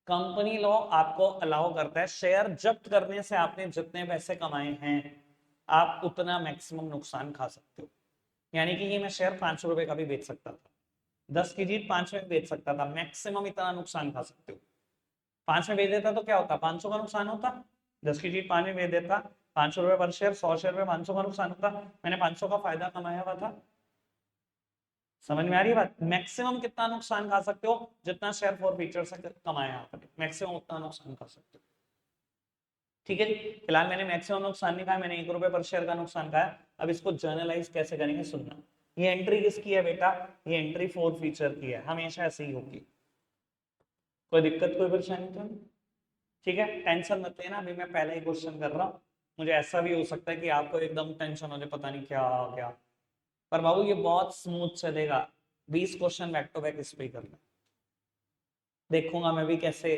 कंपनी लॉ आपको अलाउ करता है शेयर जब्त करने से आपने जितने पैसे कमाए हैं, आप उतना मैक्सिमम नुकसान खा सकते हो। यानी कि ये मैं शेयर 500 रुपए का भी बेच सकता था, 10 की जीत 5 में बेच सकता था, मैक्सिमम इतना नुकसान खा सकते हो। 5 में बेच देता तो क्या होता? 500 का नुकसान होता। 10 की जीत 5 में बेच देता, 500 रुपए पर शेयर, 100 शेयर में 500 का नुकसान होता, मैंने 500 का फायदा कमाया हुआ था। समझ में आ रही है बात? मैक्सिमम कितना नुकसान खा सकते हो, जितना शेयर फॉर फीचर से कमाया आपने, मैक्सिमम उतना नुकसान खा सकते हो। ठीक है जी, फिलहाल मैंने मैक्सिमम नुकसान नहीं खाया, मैंने 1 रुपए पर शेयर का नुकसान खाया। अब इसको जर्नलाइज कैसे करेंगे सुनना। ये एंट्री किसकी है बेटा? ये एंट्री फॉर फीचर की है, हमेशा ऐसे ही होगी। कोई दिक्कत कोई परेशानी तो नहीं? ठीक है, टेंशन मत लेना, अभी मैं पहले ही क्वेश्चन कर रहा हूँ। मुझे ऐसा भी हो सकता है कि आपको एकदम टेंशन हो जाए, पता नहीं क्या आ गया, पर बाबू ये बहुत स्मूथ चलेगा। 20 क्वेश्चन बैक टू बैक इस पे ही करना, देखूंगा मैं भी कैसे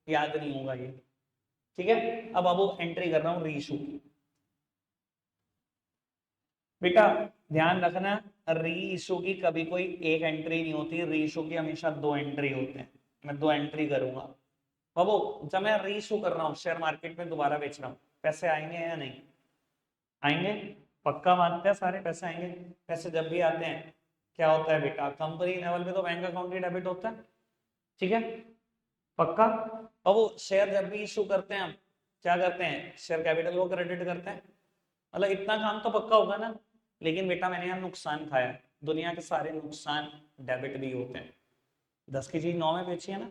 याद नहीं होगा ये। ठीक है, अब बाबू एंट्री कर रहा हूँ रीइशू की। बेटा ध्यान रखना, री इशू की कभी कोई एक एंट्री नहीं होती, री इशू की हमेशा 2 एंट्री होते हैं। मैं 2 एंट्री करूंगा बाबू। जब मैं री इशू कर रहा हूँ, शेयर मार्केट में दोबारा बेच रहा हूँ, पैसे आएंगे या नहीं आएंगे? पक्का मानते हैं सारे पैसे आएंगे? पैसे जब भी आते हैं क्या होता है बेटा, कंपनी लेवल पे तो बैंक अकाउंट ही डेबिट होता है। ठीक है, पक्का। और वो शेयर जब भी इशू करते हैं हम क्या करते हैं, शेयर कैपिटल को क्रेडिट करते हैं, मतलब इतना काम तो पक्का होगा ना। लेकिन बेटा मैंने यहाँ नुकसान खाया, दुनिया के सारे नुकसान डेबिट भी होते हैं। 10 की चीज 9 में बेची है ना,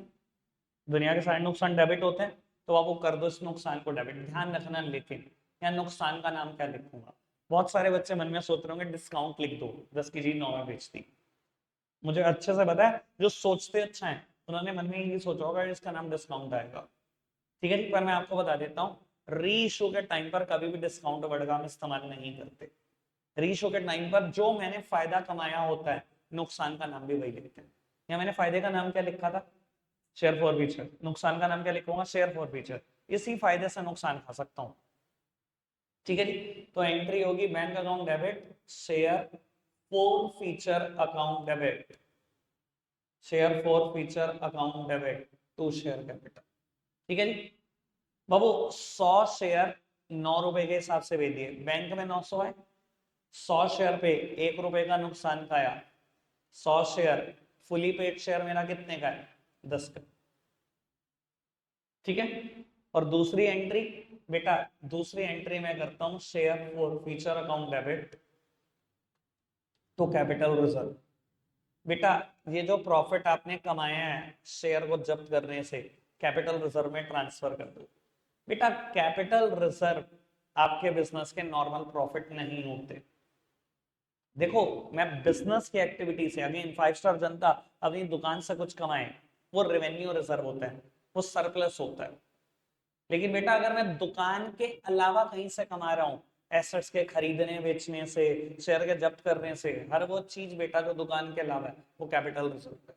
दुनिया के सारे नुकसान डेबिट होते हैं, तो आप वो कर दो इस नुकसान को डेबिट, ध्यान रखना। लेकिन यहाँ नुकसान का नाम क्या लिखूंगा? बहुत सारे बच्चे मन में सोच रहे होंगे डिस्काउंट लिख दो, 10 की चीज 9 में बेचती। मुझे अच्छे से पता है जो सोचते अच्छा है उन्होंने मन में ये सोचा होगा इसका नाम डिस्काउंट आएगा। ठीक है जी, पर मैं आपको बता देता हूँ, री इशू के टाइम पर कभी भी डिस्काउंट वर्ड का हम इस्तेमाल नहीं करते। री इशू के टाइम पर जो मैंने फायदा कमाया होता है, नुकसान का नाम भी वही लिखते हैं। या मैंने फायदे का नाम क्या लिखा था? Share for future. नुकसान का नाम क्या लिखूंगा? Share for future. इसी फायदे से नुकसान खा सकता हूँ। ठीक है जी, तो एंट्री होगी bank account debit, share forfeiture account debit, share forfeiture account debit to share capital. ठीक है जी बाबू, 100 शेयर 9 रुपए के हिसाब से भेज दिए, बैंक में 900 है, 100 शेयर पे 1 रुपए का नुकसान खाया। 100 शेयर फुली पेड शेयर मेरा कितने का है? 10 का। ठीक है, और दूसरी एंट्री बेटा, दूसरी एंट्री मैं करता हूं share forfeiture account debit to capital reserve. बेटा ये जो प्रॉफिट आपने कमाया है शेयर को जब्त करने से, कैपिटल रिजर्व में ट्रांसफर कर दो। बेटा कैपिटल रिजर्व आपके बिजनेस के नॉर्मल प्रॉफिट नहीं होते। देखो मैं बिजनेस की एक्टिविटी से, अगेन 5 स्टार जनता अपनी दुकान से कुछ कमाए, वो रेवेन्यू रिजर्व होता है, वो सरप्लस होता है। लेकिन बेटा अगर मैं दुकान के अलावा कहीं से कमा रहा हूँ, एसेट्स के खरीदने बेचने से, शेयर के जब्त करने से, हर वो चीज बेटा जो दुकान के अलावा है वो कैपिटल रिजर्व है।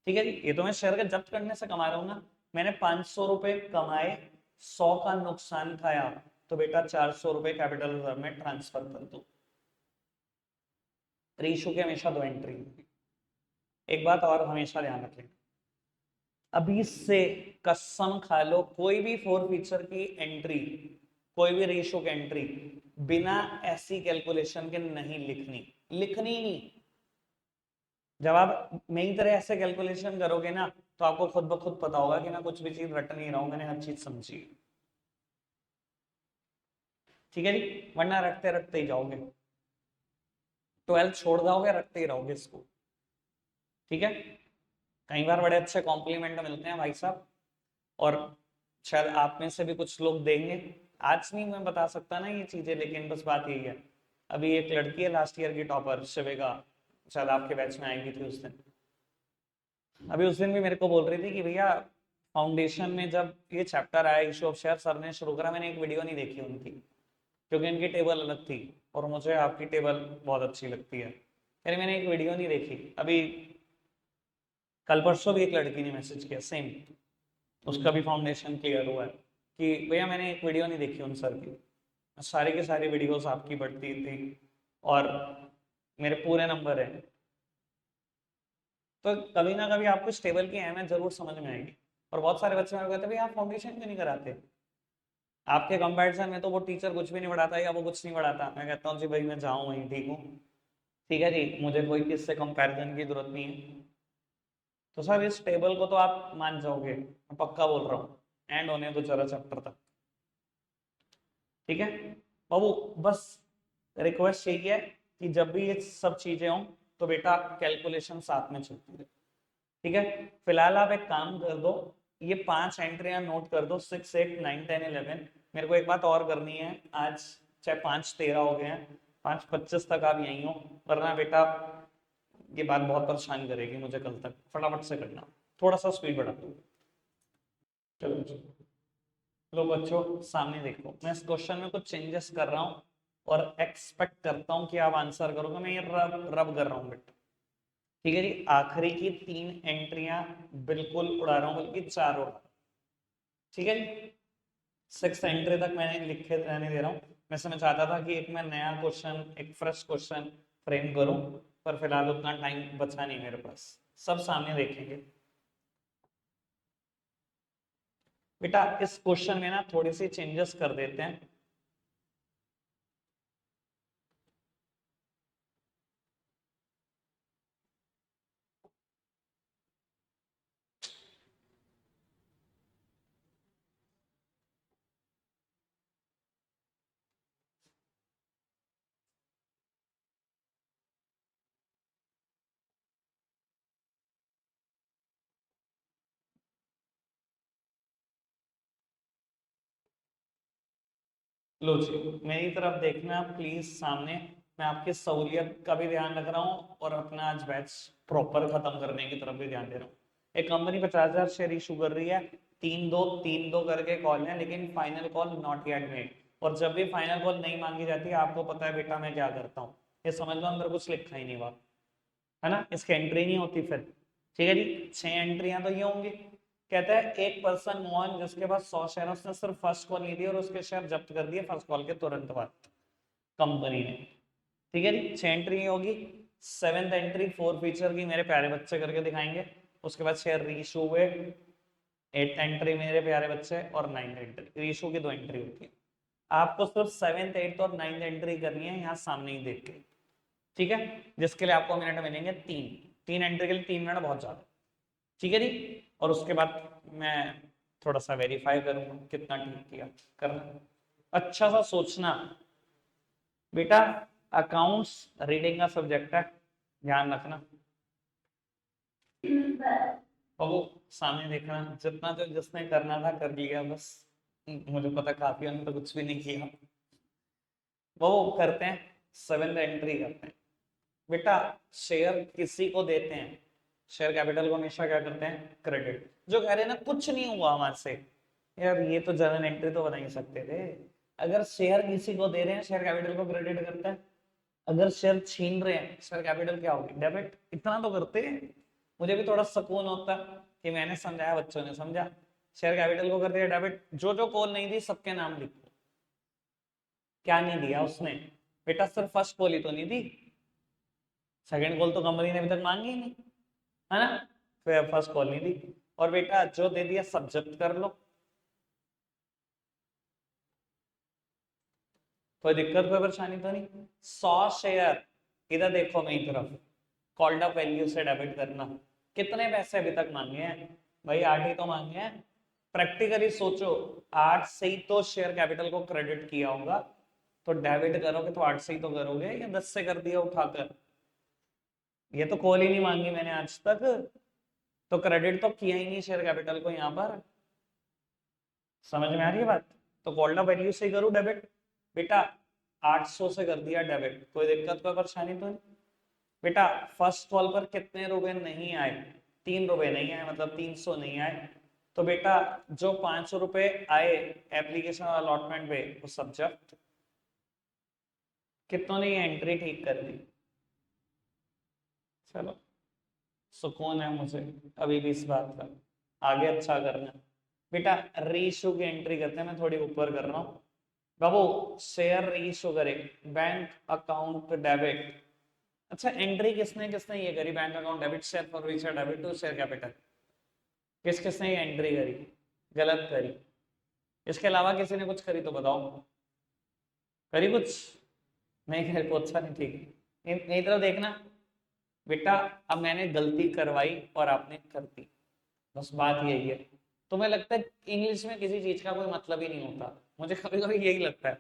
ठीक है जी, ये तो मैं शेयर के जब्त करने से कमा रहा हूँ ना। मैंने 500 रुपए कमाए, 100 का नुकसान खाया, तो बेटा 400 रुपए कैपिटल रिजर्व में ट्रांसफर कर दो। रेशो की हमेशा 2 एंट्री होगी। एक बात और हमेशा ध्यान रखें, अभी से कसम खा लो कोई भी 4 फीचर की एंट्री, कोई भी रेशो की एंट्री बिना ऐसी कैलकुलेशन के नहीं लिखनी, लिखनी नहीं। जब आप मेरी तरह ऐसे कैलकुलेशन करोगे ना, तो आपको खुद ब खुद पता होगा कि मैं कुछ भी चीज रट नहीं रहा हूं, मैंने हर चीज समझी। ठीक है जी, वरना रटते रटते ही जाओगे, 12th छोड़ जाओगे, रटते ही रहोगे इसको। ठीक है, कई बार बड़े अच्छे कॉम्प्लीमेंट मिलते हैं भाई साहब, और शायद आप में से भी कुछ लोग देंगे। आज नहीं मैं बता सकता ना ये चीजें, लेकिन बस बात यही है। अभी एक लड़की है लास्ट ईयर की टॉपर शिवेगा, शायद आपके बैच में आई भी थी उस दिन। अभी उस दिन भी मेरे को बोल रही थी कि भैया फाउंडेशन में जब ये चैप्टर आया इशू ऑफ शेयर, सर ने शुरू करा, मैंने एक वीडियो नहीं देखी उनकी, क्योंकि इनकी टेबल अलग थी और मुझे आपकी टेबल बहुत अच्छी लगती है। यानी मैंने एक वीडियो नहीं देखी। अभी कल परसों भी एक लड़की ने मैसेज किया सेम, उसका भी फाउंडेशन क्लियर हुआ है, कि भैया मैंने एक वीडियो नहीं देखी उन सर की, सारी की सारी वीडियोस आपकी बढ़ती थी और मेरे पूरे नंबर है। तो कभी ना कभी आपको इस टेबल की अहमियत जरूर समझ में आएगी। और बहुत सारे बच्चे मेरे को कहते हैं भैया आप फाउंडेशन क्यों नहीं कराते? आपके कंपैरिजन में तो वो टीचर कुछ भी नहीं पढ़ाता या वो कुछ नहीं पढ़ाता। मैं कहता हूँ जी भाई मैं जाऊँ वहीं ठीक हूँ, ठीक है जी, मुझे कोई किससे कंपैरिजन की जरूरत नहीं है। तो सर इस टेबल को तो आप मान जाओगे, मैं पक्का बोल रहा हूँ, एंड होने दो जरा चैप्टर तक। ठीक है बाबू, बस रिक्वेस्ट यही है कि जब भी ये सब चीजें हों तो बेटा कैलकुलेशन साथ में चलती है। ठीक है, फिलहाल आप एक काम कर दो, ये 5 एंट्रियां नोट कर दो, 6, 8, 9, 10, 11। मेरे को एक बात और करनी है आज, चाहे 5, 13 हो गए हैं, 5, 25 तक आप यहीं हो, वरना बेटा ये बात बहुत परेशान करेगी मुझे कल तक। फटाफट से करना, थोड़ा सा स्पीड बढ़ा दो। चलो चलो, लो बच्चों सामने देखो, मैं इस क्वेश्चन में कुछ चेंजेस कर रहा हूँ और एक्सपेक्ट करता हूँ कि आप आंसर करोगे। मैं ये रब रब कर रहा हूँ बेटा। ठीक है जी, आखिरी की 3 एंट्रियां बिल्कुल उड़ा रहा हूँ, बल्कि 4 उड़ा रहा हूँ। ठीक है जी, 6 एंट्री तक मैंने लिखे रहने दे रहा हूँ। वैसे मैं चाहता था कि एक मैं नया क्वेश्चन, एक फ्रेश क्वेश्चन फ्रेम करूं, पर फिलहाल उतना टाइम बचा नहीं मेरे पास। सब सामने देखेंगे बेटा। इस क्वेश्चन में ना थोड़ी सी चेंजेस कर देते हैं। लो जी, मेरी तरफ देखना प्लीज सामने। मैं आपकी सहूलियत का भी ध्यान रख रहा हूँ और अपना आज बैच प्रॉपर खत्म करने की तरफ भी ध्यान दे रहा हूँ। एक कंपनी 50,000 शेयर इशू कर रही है, 3-2 करके कॉल है, लेकिन final call not yet made. और जब भी फाइनल कॉल नहीं मांगी जाती है, आपको पता है बेटा मैं क्या करता हूँ, ये समझ लो अंदर कुछ लिखा ही नहीं हुआ है ना, इसकी एंट्री नहीं होती फिर। ठीक है जी, 6 एंट्रियां तो ये होंगी। कहता है एक पर्सन मोहन जिसके पास 100 शेयर, उसने सिर्फ फर्स्ट कॉल ली थी और उसके शेयर जब्त कर दिए फर्स्ट कॉल के तुरंत बाद कंपनी ने। ठीक है जी, 6 एंट्री होगी। 7th एंट्री 4 फीचर की मेरे प्यारे बच्चे करके दिखाएंगे। उसके बाद शेयर रीइशू हुए। 8th एंट्री मेरे प्यारे बच्चे, और 9th एंट्री, रीइशू की 2 एंट्री होती है। आपको सिर्फ 7th, 8th और 9th एंट्री करनी है, यहाँ सामने ही देख के। ठीक है, जिसके लिए आपको मिनट मिलेंगे 3 एंट्री के लिए 3 मिनट बहुत ज्यादा। ठीक है जी, और उसके बाद मैं थोड़ा सा वेरीफाई करूंगा कितना ठीक किया करना। अच्छा सा सोचना बेटा, अकाउंट्स रीडिंग का सब्जेक्ट है, ध्यान रखना। और वो सामने देखना, जितना जो जिसने करना था कर लिया बस। मुझे पता काफी हमने तो कुछ भी नहीं किया। वो करते हैं, 7th एंट्री करते हैं बेटा। शेयर किसी को देते हैं, शेयर कैपिटल को हमेशा क्या करते हैं, क्रेडिट। जो कह रहे हैं ना कुछ नहीं हुआ हमारे से, यार ये तो जर्नल एंट्री तो बना ही सकते थे। अगर शेयर किसी को दे रहे हैं, शेयर कैपिटल को क्रेडिट करता है। अगर शेयर छीन रहे हैं, शेयर कैपिटल क्या होगी, डेबिट। इतना तो करते हैं, मुझे भी थोड़ा सुकून होता कि मैंने समझाया, बच्चों ने समझा। शेयर कैपिटल को कर दिया डेबिट। जो जो कॉल नहीं दी सबके नाम लिखो। क्या नहीं दिया उसने बेटा, सिर्फ फर्स्ट कॉल ही तो नहीं दी, सेकंड कॉल तो कंपनी ने अभी तक मांगी ही नहीं, है ना। फिर फर्स्ट कॉल नहीं दी, और बेटा जो दे दिया सब जब्त कर लो। कोई दिक्कत कोई परेशानी तो नहीं। 100 शेयर इधर देखो मेरी तरफ, कॉल्ड अप वैल्यू से डेबिट करना। कितने पैसे अभी तक मांगे हैं भाई, 8 ही तो मांगे हैं। प्रैक्टिकली सोचो, 8 से ही तो शेयर कैपिटल को क्रेडिट किया होगा, तो डेबिट करोगे तो 8 से ही तो करोगे, या 10 से कर दिया उठाकर। ये तो कॉल ही नहीं मांगी मैंने आज तक, तो क्रेडिट तो किया ही नहीं शेयर कैपिटल को यहाँ पर। समझ में आ रही है बात। तो कॉल्ड अप वैल्यू से ही करूँ डेबिट बेटा। 800 से कर दिया डेबिट, कोई दिक्कत कोई परेशानी तो नहीं बेटा। फर्स्ट कॉल पर कितने रुपए नहीं आए, 3 रुपए नहीं आए, मतलब 300 नहीं आए। तो बेटा जो 500 रुपए आए एप्लीकेशन और अलॉटमेंट पे, वो सब जब्त। कितनों ने ये एंट्री ठीक कर दी, चलो सुकून है मुझे अभी भी इस बात का। आगे अच्छा करना बेटा। रीइशू की एंट्री करते हैं, मैं थोड़ी ऊपर कर रहा हूँ बाबू। शेयर रीइशू करे, बैंक अकाउंट डेबिट। अच्छा, एंट्री किसने किसने ये करी, bank account debit, share for share debit to share capital. किस किसने ये एंट्री करी, गलत करी। इसके अलावा किसी ने कुछ करी तो बताओ, करी कुछ नहीं करी तो अच्छा नहीं, ठीक है। नहीं तरह देखना बेटा, अब मैंने गलती करवाई और आपने कर दी, बस बात यही है। तुम्हें लगता है इंग्लिश में किसी चीज का कोई मतलब ही नहीं होता, मुझे कभी कभी यही लगता है।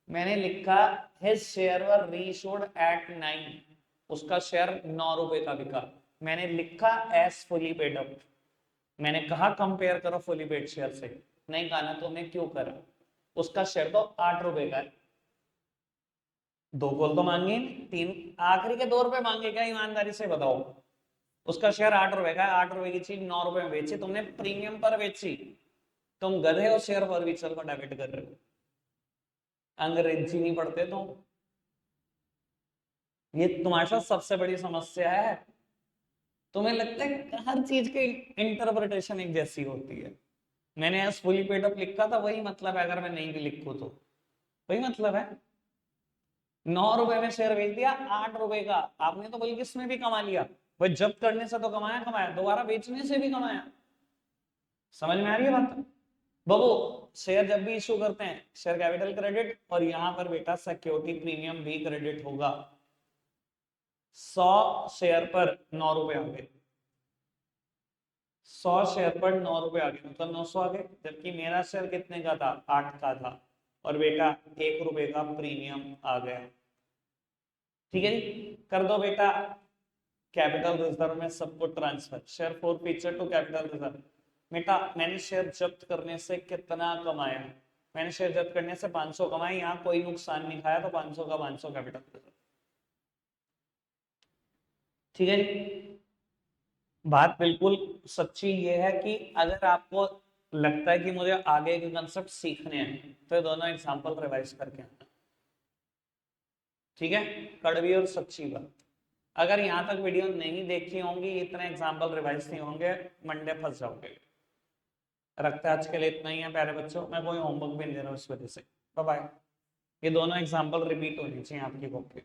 मैंने लिखा हिज शेयर वर रीइशूड एट 9, उसका शेयर 9 रुपए का बिका। मैंने लिखा एस फुली पेड अप, मैंने कहा कंपेयर करो फुली पेड शेयर से, नहीं कहा ना, तो मैं क्यों करा? उसका शेयर तो 8 रुपए का है। 2 कॉल तो मांगे नहीं, 3 आखिरी के 2 रुपए मांगे क्या, ईमानदारी से बताओ? उसका शेयर 8 रुपए का है, 8 रुपए की चीज 9 रुपए में बेची, तुमने प्रीमियम पर बेची। तुम गधे हो, शेयर फॉरवर्ड को डेबिट कर रहे हो। अंग्रेजी नहीं पढ़ते तुम, ये तुम्हारे साथ सबसे बड़ी समस्या है। तुम्हें लगता है हर चीज की इंटरप्रिटेशन एक जैसी होती है। मैंने एस फुली पेड अप लिखा था, वही मतलब है, अगर मैं नहीं भी लिखूं तो वही मतलब है। 9 रुपए में शेयर बेच दिया 8 रुपए का, आपने तो बल्कि इसमें भी कमा लिया। भाई जब्त करने से तो कमाया कमाया, दोबारा बेचने से भी कमाया। समझ में आ रही है बात? बाबू, शेयर जब भी इशू करते हैं शेयर कैपिटल क्रेडिट, और यहां पर बेटा सिक्योरिटी प्रीमियम भी क्रेडिट होगा। 100 शेयर पर 9 रुपए आ गए, 100 शेयर पर 9 रुपए आ गए, मतलब 900 आ गए, जबकि मेरा शेयर कितने का था, 8 का था, और बेटा 1 रुपए का प्रीमियम आ गया। ठीक है जी, कर दो बेटा कैपिटल रिजर्व में सबको transfer, share forfeiture to capital reserve. बेटा मैंने शेयर जब्त करने से कितना कमाया, मैंने शेयर जब्त करने से 500 कमाए, यहाँ कोई नुकसान नहीं खाया, तो 500 का 500 कैपिटल रिजर्व। ठीक है जी, बात बिल्कुल सच्ची ये है कि अगर आपको लगता है कि मुझे आगे के कंसेप्ट सीखने हैं, तो ये दोनों एग्जांपल रिवाइज करके आना। ठीक है, कड़वी और सच्ची बात। अगर यहाँ तक वीडियो नहीं देखी होंगी, इतने एग्जाम्पल रिवाइज नहीं होंगे, मंडे फंस जाओगे। रखते आज के लिए इतना ही है प्यारे बच्चों, मैं कोई होमवर्क भी नहीं दे रहा हूँ इस वजह से। Bye bye. ये दोनों एग्जाम्पल रिपीट होनी चाहिए आपकी कॉपी।